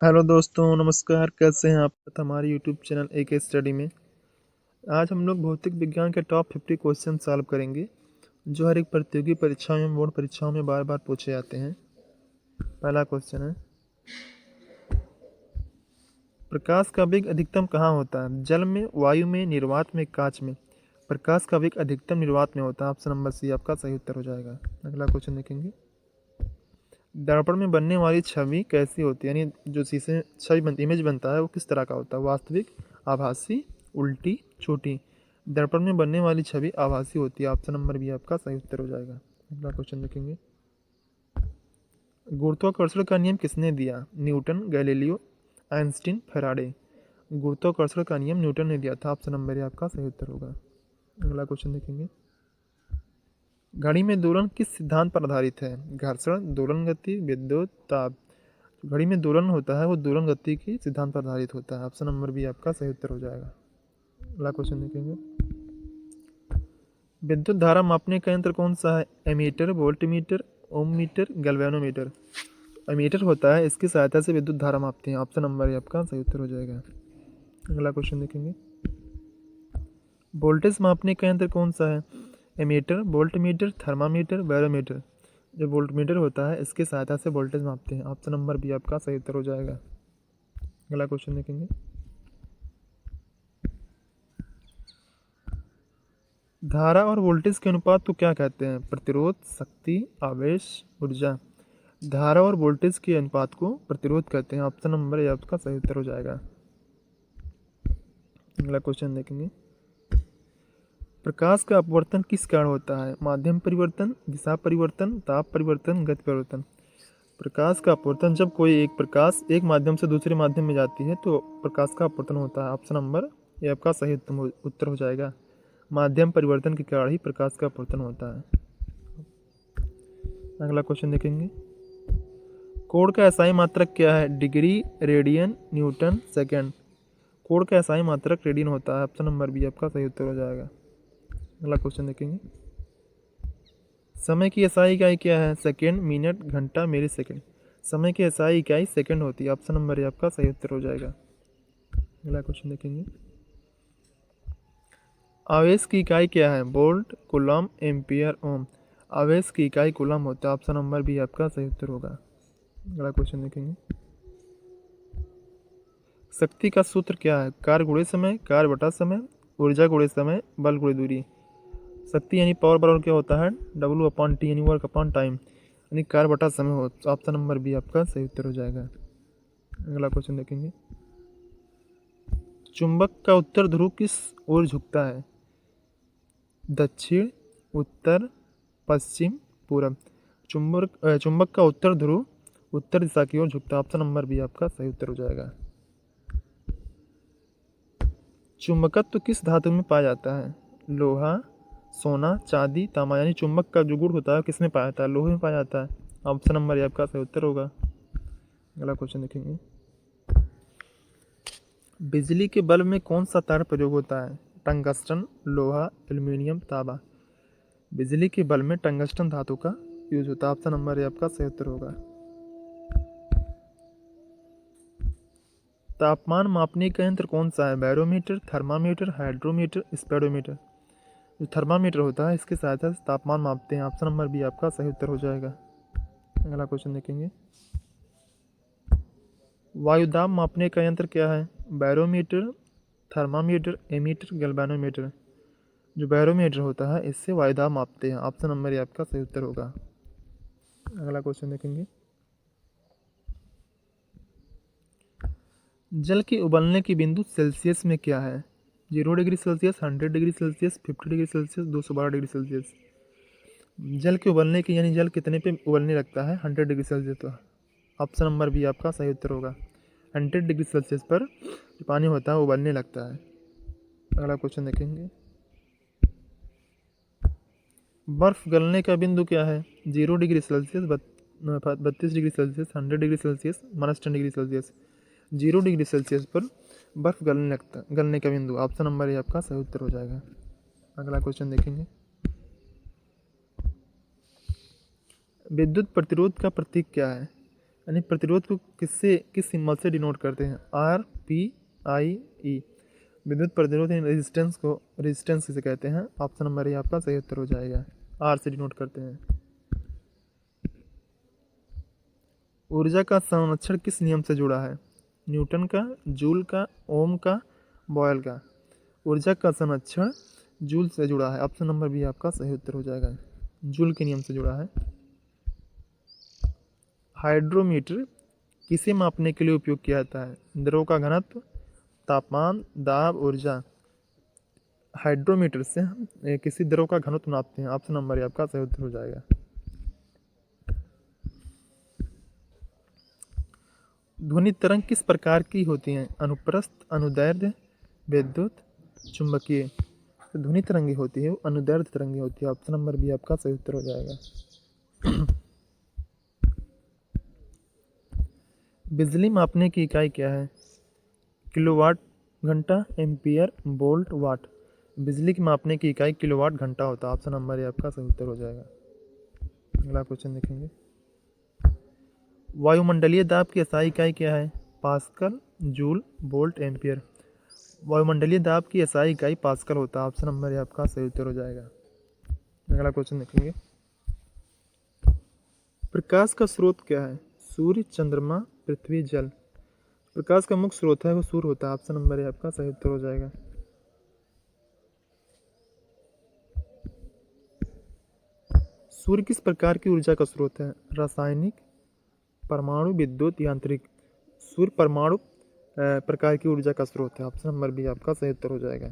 Hello दोस्तों, नमस्कार। कैसे हैं आप? हमारे यूट्यूब चैनल AK स्टडी में आज हम लोग भौतिक विज्ञान के टॉप 50 क्वेश्चन सॉल्व करेंगे जो हर एक प्रतियोगी परीक्षाओं में बोर्ड परीक्षाओं में बार बार पूछे जाते हैं। पहला क्वेश्चन है, प्रकाश का वेग अधिकतम कहाँ होता है? जल में, वायु में, निर्वात में, कांच में? प्रकाश का वेग अधिकतम निर्वात में होता है। ऑप्शन नंबर सी आपका सही उत्तर हो जाएगा। अगला क्वेश्चन देखेंगे, दर्पण में बनने वाली छवि कैसी होती है? यानी जो शीशे में छवि इमेज बनता है वो किस तरह का होता है? वास्तविक, आभासी, उल्टी, छोटी? दर्पण में बनने वाली छवि आभासी होती है। ऑप्शन नंबर बी आपका सही उत्तर हो जाएगा। अगला क्वेश्चन देखेंगे, गुरुत्वाकर्षण का नियम किसने दिया? Newton, Galileo, Einstein, Faraday? गुरुत्वाकर्षण का नियम न्यूटन ने दिया था। ऑप्शन नंबर ए आपका सही उत्तर होगा। अगला क्वेश्चन देखेंगे, घड़ी में दोलन किस सिद्धांत पर आधारित है? घर्षण, दोलन गति, विद्युत ताप? घड़ी में दोलन होता है वो दोलन गति की सिद्धांत पर आधारित होता है। ऑप्शन नंबर बी आपका सही उत्तर हो जाएगा। अगला क्वेश्चन देखेंगे, विद्युत धारा मापने का यंत्र कौन सा है? एमीटर, वोल्टमीटर, ओम मीटर, गैल्वेनोमीटर? एमीटर होता है, इसकी सहायता से विद्युत धारा मापते हैं। ऑप्शन नंबर ए आपका सही उत्तर हो जाएगा। अगला क्वेश्चन देखेंगे, वोल्टेज मापने का यंत्र कौन सा है? Ammeter, voltmeter, thermometer, barometer? जो वोल्टमीटर होता है इसकी सहायता से वोल्टेज मापते हैं। ऑप्शन नंबर बी आपका सही उत्तर हो जाएगा। अगला क्वेश्चन देखेंगे, धारा और वोल्टेज के अनुपात को क्या कहते हैं? प्रतिरोध, शक्ति, आवेश, ऊर्जा? धारा और वोल्टेज के अनुपात को प्रतिरोध कहते हैं। ऑप्शन नंबर ए आपका सही उत्तर हो जाएगा। अगला क्वेश्चन देखेंगे, प्रकाश का अपवर्तन किस कारण होता है? माध्यम परिवर्तन, दिशा परिवर्तन, ताप परिवर्तन, गति परिवर्तन? प्रकाश का अपवर्तन, जब कोई एक प्रकाश एक माध्यम से दूसरे माध्यम में जाती है तो प्रकाश का अपवर्तन होता है। ऑप्शन नंबर ये आपका सही उत्तर हो जाएगा। माध्यम परिवर्तन के कारण ही प्रकाश का अपवर्तन होता है। अगला क्वेश्चन देखेंगे, कोण का एसआई मात्रक क्या है? Degree, radian, Newton, second? कोण का एसआई मात्रक रेडियन होता है। ऑप्शन नंबर बी आपका सही उत्तर हो जाएगा। अगला क्वेश्चन देखेंगे, समय की एसआई इकाई क्या है? सेकेंड, मिनट, घंटा, मिली सेकेंड? समय की एसआई इकाई सेकेंड होती है। ऑप्शन नंबर ए आपका सही उत्तर हो जाएगा। अगला क्वेश्चन देखेंगे, आवेश की इकाई क्या है? वोल्ट, कूलम, एम्पियर, ओम? आवेश की इकाई कूलम होता है। ऑप्शन नंबर बी आपका सही उत्तर होगा। अगला क्वेश्चन देखेंगे, शक्ति का सूत्र क्या है? कार्य गुणे समय, कार्य बटा समय, ऊर्जा गुणे समय, बल गुणे दूरी? शक्ति यानी पावर बराबर क्या होता है? W/T यानी वर्क अपॉन टाइम, यानी कार्य बटा समय हो। ऑप्शन नंबर बी आपका सही उत्तर हो जाएगा। अगला क्वेश्चन देखेंगे, चुंबक का उत्तर ध्रुव किस ओर झुकता है? दक्षिण, उत्तर, पश्चिम, पूरब? चुंबक का उत्तर ध्रुव उत्तर दिशा की ओर झुकता है। ऑप्शन नंबर बी आपका सही उत्तर हो जाएगा। चुंबकत्व किस धातु में पाया जाता है? लोहा, सोना, चांदी, तांबा? यानी चुंबक का जो गुण होता है किस में पाया जाता है? लोहे में पाया जाता है। ऑप्शन नंबर ए आपका सही उत्तर होगा। अगला क्वेश्चन देखेंगे, बिजली के बल्ब में कौन सा तार प्रयोग होता है? टंगस्टन, लोहा, एल्यूमिनियम, तांबा? बिजली के बल्ब में टंगस्टन धातु का यूज होता है। ऑप्शन नंबर ए आपका सही उत्तर होगा। तापमान मापने का यंत्र कौन सा है? Barometer, thermometer, hydrometer, speedometer? जो थर्मामीटर होता है इसकी सहायता से तापमान मापते हैं। ऑप्शन नंबर बी आपका सही उत्तर हो जाएगा। अगला क्वेश्चन देखेंगे, वायुदाब मापने का यंत्र क्या है? Barometer, thermometer, ammeter, galvanometer? जो बैरोमीटर होता है इससे वायुदाब मापते हैं। ऑप्शन नंबर ए आपका सही उत्तर होगा। अगला क्वेश्चन देखेंगे, जल के उबलने की बिंदु सेल्सियस में क्या है? 0 degree Celsius, 100 degree Celsius, 50 degree Celsius, 212 degree Celsius? जल के उबलने की यानी जल कितने पे उबलने लगता है? 100 डिग्री सेल्सियस पर। ऑप्शन नंबर बी आपका सही उत्तर होगा। 100 डिग्री सेल्सियस पर जो पानी होता है उबलने लगता है। अगला क्वेश्चन देखेंगे, बर्फ गलने का बिंदु क्या है? 0 degree Celsius, 32 degree Celsius, 100 degree Celsius, -10 degree Celsius? 0 degree Celsius पर बर्फ गलने का बिंदु। ऑप्शन नंबर ए आपका सही उत्तर हो जाएगा। अगला क्वेश्चन देखेंगे, विद्युत प्रतिरोध का प्रतीक क्या है? यानी प्रतिरोध को किस सिंबल से डिनोट करते हैं? RPIE। विद्युत प्रतिरोध यानी रेजिस्टेंस किसे कहते हैं? ऑप्शन नंबर ए आपका सही उत्तर हो जाएगा, आर से डिनोट करते हैं। ऊर्जा का संरक्षण किस नियम से जुड़ा है? न्यूटन का, जूल का, ओम का, बॉयल का? ऊर्जा का संरक्षण जूल से जुड़ा है, ऑप्शन नंबर बी आपका सही उत्तर हो जाएगा, जूल के नियम से जुड़ा है। हाइड्रोमीटर किसे मापने के लिए उपयोग किया जाता है? द्रव का घनत्व, तापमान, दाब, ऊर्जा? हाइड्रोमीटर से हम किसी द्रव का घनत्व नापते हैं, ऑप्शन नंबर ए आपका सही उत्तर हो जाएगा। ध्वनि तरंग किस प्रकार की होती हैं? अनुप्रस्थ, अनुदैर्ध्य, विद्युत, चुंबकीय? तो ध्वनि तरंगी होती है वो अनुदैर्ध्य तरंगी होती है, ऑप्शन नंबर बी आपका सही उत्तर हो जाएगा। बिजली मापने की इकाई क्या है? किलोवाट घंटा, एम्पियर, वोल्ट, वाट? बिजली की मापने की इकाई किलोवाट घंटा होता है, ऑप्शन नंबर ए आपका सही उत्तर हो जाएगा। अगला क्वेश्चन देखेंगे। वायुमंडलीय दाब की एसआई इकाई क्या है? Pascal, joule, volt, ampere? वायुमंडलीय दाब की एसआई इकाई पास्कल होता है, ऑप्शन नंबर ए आपका सही उत्तर हो जाएगा। अगला क्वेश्चन देखेंगे। प्रकाश का स्रोत क्या है? सूर्य, चंद्रमा, पृथ्वी, जल? प्रकाश का मुख्य स्रोत है वो सूर्य होता है, ऑप्शन नंबर ए आपका सही उत्तर हो जाएगा। सूर्य किस प्रकार की ऊर्जा का स्रोत है? रासायनिक, परमाणु, विद्युत, यांत्रिक? सूर्य परमाणु प्रकार की ऊर्जा का स्रोत है, ऑप्शन नंबर बी आपका सही उत्तर हो जाएगा।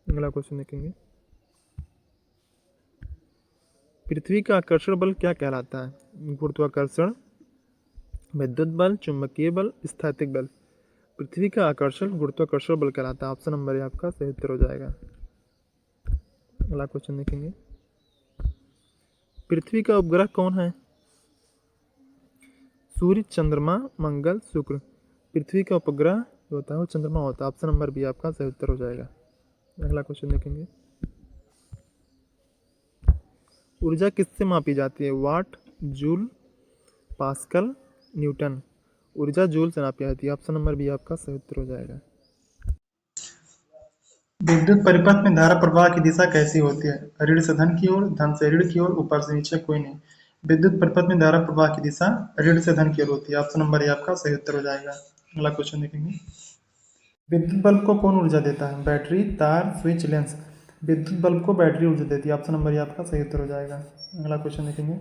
अगला क्वेश्चन देखेंगे। पृथ्वी का आकर्षण बल क्या कहलाता है? गुरुत्वाकर्षण, विद्युत बल, चुंबकीय बल, स्थैतिक बल? पृथ्वी का आकर्षण गुरुत्वाकर्षण बल कहलाता है, ऑप्शन नंबर ए आपका सही उत्तर हो जाएगा। अगला क्वेश्चन देखेंगे। पृथ्वी का उपग्रह कौन है? सूर्य, चंद्रमा, मंगल, शुक्र? पृथ्वी का उपग्रह जो होता है वो चंद्रमा होता है, ऑप्शन नंबर बी आपका सही उत्तर हो जाएगा। अगला क्वेश्चन देखेंगे। ऊर्जा किससे मापी जाती है? वाट, जूल, पास्कल, न्यूटन? ऊर्जा जूल से नापी जाती है, ऑप्शन नंबर बी आपका सही उत्तर हो जाएगा। विद्युत परिपथ में धारा प्रवाह की दिशा कैसी होती है? ऋण से धन की ओर, धन से ऋण की ओर, ऊपर से नीचे, कोई नहीं। विद्युत परिपथ में धारा प्रवाह की दिशा ऋण से धन की ओर होती है, ऑप्शन नंबर ए आपका सही उत्तर हो जाएगा। अगला क्वेश्चन देखेंगे। विद्युत बल्ब को कौन ऊर्जा देता है? बैटरी, तार, स्विच, लेंस? विद्युत बल्ब को बैटरी ऊर्जा देती है, ऑप्शन नंबर ए आपका सही उत्तर हो जाएगा। अगला क्वेश्चन देखेंगे।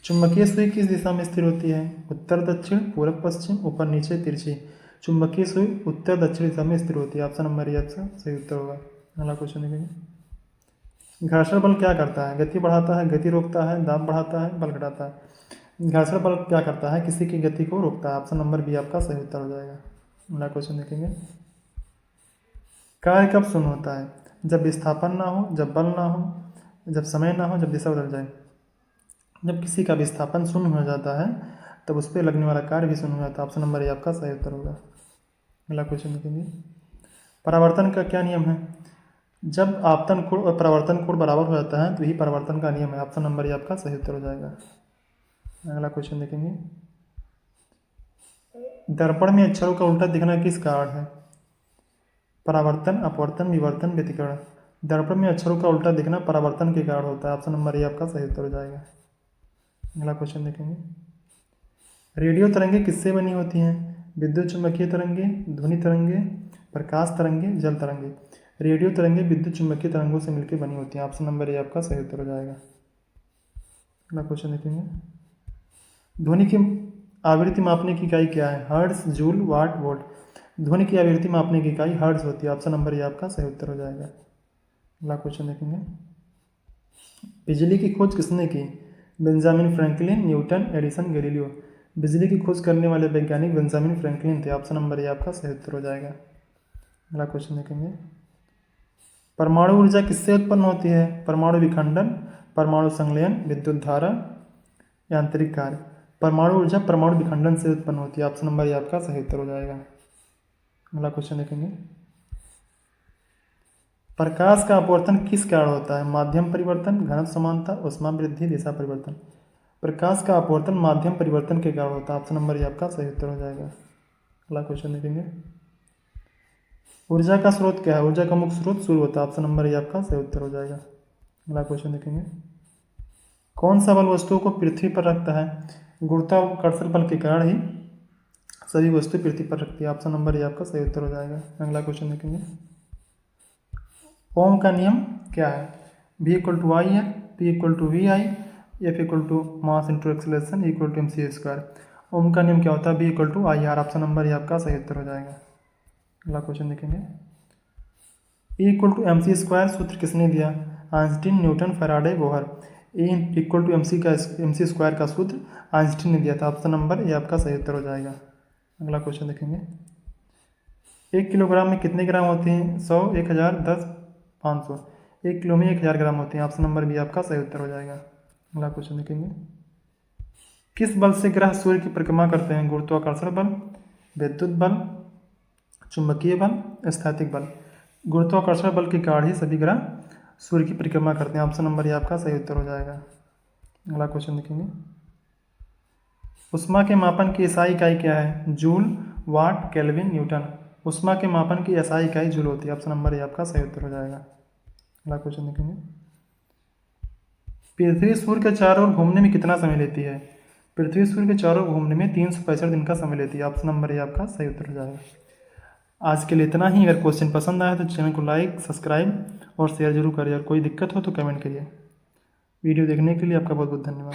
चुंबकीय सुई किस दिशा में स्थिर होती है? उत्तर, दक्षिण, पूरब, पश्चिम, ऊपर, नीचे, तिरछी? चुंबकीय सुई उत्तर दक्षिण दिशा में स्थिर होती है, ऑप्शन नंबर ए आपका सही उत्तर होगा। अगला क्वेश्चन देखेंगे। घर्षण बल क्या करता है? गति बढ़ाता है, गति रोकता है, दाब बढ़ाता है, बल घटाता है? घर्षण बल क्या करता है? किसी की गति को रोकता है, ऑप्शन नंबर बी आपका सही उत्तर हो जाएगा। अगला क्वेश्चन देखेंगे। कार्य कब शून्य होता है? जब विस्थापन ना हो, जब बल ना हो, जब समय ना हो, जब दिशा बदल जाए? जब किसी का विस्थापन शून्य हो जाता है तब उस पर लगने वाला कार्य भी शून्य हो जाता है, ऑप्शन नंबर ए आपका सही उत्तर होगा। अगला क्वेश्चन देखेंगे। परावर्तन का क्या नियम है? जब आपतन कोण और परावर्तन कोण बराबर हो जाता है तो यही परावर्तन का नियम है, ऑप्शन नंबर ए आपका सही उत्तर हो जाएगा। अगला क्वेश्चन देखेंगे। दर्पण में अक्षरों का उल्टा दिखना किस कारण है? परावर्तन, अपवर्तन, विवर्तन, व्यतिकरण? दर्पण में अक्षरों का उल्टा दिखना परावर्तन के कारण होता है, ऑप्शन नंबर ए आपका सही उत्तर हो जाएगा। अगला क्वेश्चन देखेंगे। रेडियो तरंगे किससे बनी होती हैं? विद्युत चुंबकीय तरंगे, ध्वनि तरंगे, प्रकाश तरंगे, जल तरंगे? रेडियो तरंगे विद्युत चुंबकीय तरंगों से मिलकर बनी होती हैं, ऑप्शन नंबर ए आपका सही उत्तर हो जाएगा। अगला क्वेश्चन देखेंगे। ध्वनि की आवृत्ति मापने की इकाई क्या है? हर्ट्ज, जूल, वाट, वोल्ट? ध्वनि की आवृत्ति मापने की इकाई हर्ट्ज होती है, ऑप्शन नंबर ए आपका सही उत्तर हो जाएगा। अगला क्वेश्चन देखेंगे। बिजली की खोज किसने की? Benjamin Franklin, Newton, Edison, Galileo? बिजली की खोज करने वाले वैज्ञानिक बेंजामिन फ्रैंकलिन थे, ऑप्शन नंबर ए आपका सही उत्तर हो जाएगा। अगला क्वेश्चन देखेंगे। परमाणु ऊर्जा किससे उत्पन्न होती है? परमाणु विखंडन, परमाणु संलयन, विद्युत धारा, यांत्रिक कार्य? परमाणु ऊर्जा परमाणु विखंडन से उत्पन्न होती है, ऑप्शन नंबर ए आपका सही उत्तर हो जाएगा। अगला क्वेश्चन देखेंगे। प्रकाश का अपवर्तन किस कारण होता है? माध्यम परिवर्तन, घनत्व समानता, ऊष्मा वृद्धि, दिशा परिवर्तन? प्रकाश का अपवर्तन माध्यम परिवर्तन के कारण होता है। ऑप्शन नंबर ये आपका सही उत्तर हो जाएगा। अगला क्वेश्चन देखेंगे, ऊर्जा का स्रोत क्या है? ऊर्जा का मुख्य स्रोत सूर्य होता है। ऑप्शन नंबर ये आपका सही उत्तर हो जाएगा। अगला क्वेश्चन देखेंगे, कौन सा बल वस्तुओं को पृथ्वी पर रखता है? गुरुत्वाकर्षण बल के कारण ही सभी वस्तु पृथ्वी पर रखती है। ऑप्शन नंबर ये आपका सही उत्तर हो जाएगा। अगला क्वेश्चन देखेंगे, ओम का नियम क्या है? V इक्वल टू आई है, P equal to V I, F equal to mass into acceleration equal to MC square. Ohm का नियम क्या होता है? V equal to I R. Option number ये आपका सही उत्तर हो जाएगा। अगला क्वेश्चन देखेंगे, E equal to MC square सूत्र किसने दिया? Einstein, Newton, Faraday, Bohr. E equal to MC square का सूत्र आइंस्टीन ने दिया था। ऑप्शन नंबर ये आपका सही उत्तर हो जाएगा। अगला क्वेश्चन देखेंगे, 1 किलोग्राम में कितने ग्राम होते हैं? 100, 1000, 10, 500। 1 किलो में 1000 ग्राम होते हैं। ऑप्शन नंबर भी आपका सही उत्तर हो जाएगा। अगला क्वेश्चन देखेंगे, किस बल से ग्रह सूर्य की परिक्रमा करते हैं? गुरुत्वाकर्षण बल, विद्युत बल, चुंबकीय बल, स्थैतिक बल। गुरुत्वाकर्षण बल के कारण ही सभी ग्रह सूर्य की परिक्रमा करते हैं। ऑप्शन नंबर ये आपका सही उत्तर हो जाएगा। अगला क्वेश्चन देखेंगे, उष्मा के मापन की एसआई इकाई क्या है? जूल, वाट, केल्विन, न्यूटन। उष्मा के मापन की एसआई इकाई जूल होती है। ऑप्शन नंबर ये आपका सही उत्तर हो जाएगा। अगला क्वेश्चन देखेंगे, पृथ्वी सूर्य के चारों ओर घूमने में कितना समय लेती है? पृथ्वी सूर्य के चारों ओर घूमने में 365 दिन का समय लेती है। ऑप्शन नंबर ये आपका सही उत्तर हो जाएगा। आज के लिए इतना ही। अगर क्वेश्चन पसंद आया तो चैनल को लाइक, सब्सक्राइब और शेयर जरूर करिए। और कोई दिक्कत हो तो कमेंट करिए। वीडियो देखने के लिए आपका बहुत बहुत धन्यवाद।